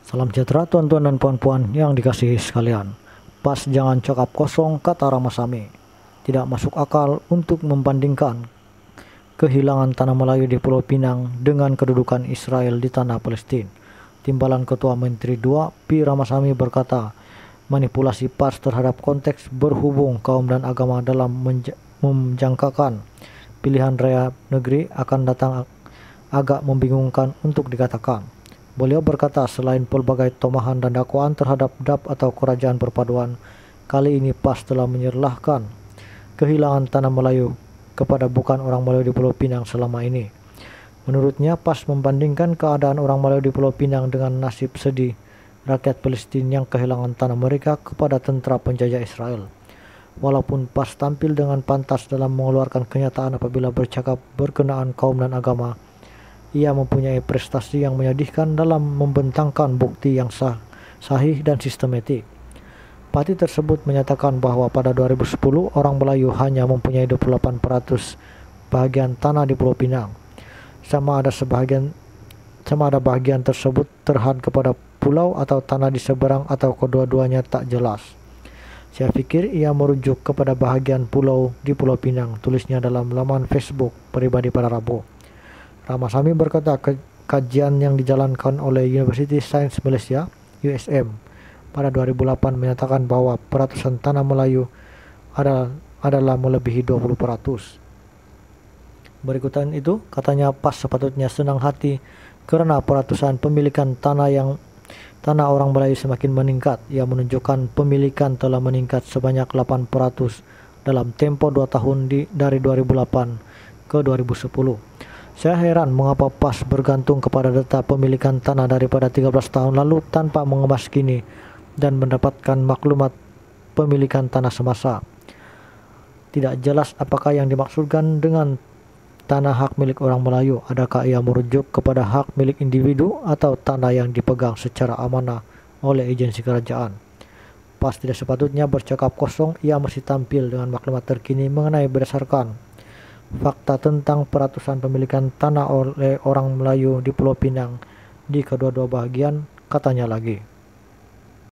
Salam sejahtera tuan-tuan dan puan-puan yang dikasihi sekalian. Pas jangan cakap kosong, kata Ramasamy. Tidak masuk akal untuk membandingkan kehilangan tanah Melayu di Pulau Pinang dengan kedudukan Israel di tanah Palestina. Timbalan Ketua Menteri II, P. Ramasamy berkata, manipulasi PAS terhadap konteks berhubung kaum dan agama dalam menjangkakan pilihan raya negeri akan datang agak membingungkan untuk dikatakan. Beliau berkata selain pelbagai tomahan dan dakwaan terhadap DAP atau Kerajaan Perpaduan, kali ini PAS telah menyerahkan kehilangan tanah Melayu kepada bukan orang Melayu di Pulau Pinang selama ini. Menurutnya, PAS membandingkan keadaan orang Melayu di Pulau Pinang dengan nasib sedih rakyat Palestina yang kehilangan tanah mereka kepada tentara penjajah Israel. Walaupun PAS tampil dengan pantas dalam mengeluarkan kenyataan apabila bercakap berkenaan kaum dan agama, ia mempunyai prestasi yang menyedihkan dalam membentangkan bukti yang sahih dan sistematik. Parti tersebut menyatakan bahwa pada 2010 orang Melayu hanya mempunyai 28% bahagian tanah di Pulau Pinang. Sama ada bahagian tersebut terhad kepada pulau atau tanah di seberang atau kedua-duanya tak jelas. Saya pikir ia merujuk kepada bahagian pulau di Pulau Pinang, tulisnya dalam laman Facebook pribadi pada Rabu. Ramasamy berkata kajian yang dijalankan oleh University Science Malaysia (USM) pada 2008 menyatakan bahwa peratusan tanah Melayu adalah melebihi 20%. Berikutan itu, katanya PAS sepatutnya senang hati karena peratusan pemilikan tanah orang Melayu semakin meningkat. Ia menunjukkan pemilikan telah meningkat sebanyak 8% dalam tempo 2 tahun dari 2008 ke 2010. Saya heran mengapa PAS bergantung kepada data pemilikan tanah daripada 13 tahun lalu tanpa mengemas kini dan mendapatkan maklumat pemilikan tanah semasa. Tidak jelas apakah yang dimaksudkan dengan tanah hak milik orang Melayu. Adakah ia merujuk kepada hak milik individu atau tanah yang dipegang secara amanah oleh agensi kerajaan? PAS tidak sepatutnya bercakap kosong, ia mesti tampil dengan maklumat terkini mengenai berdasarkan fakta tentang peratusan pemilikan tanah oleh orang Melayu di Pulau Pinang di kedua-dua bahagian, katanya lagi.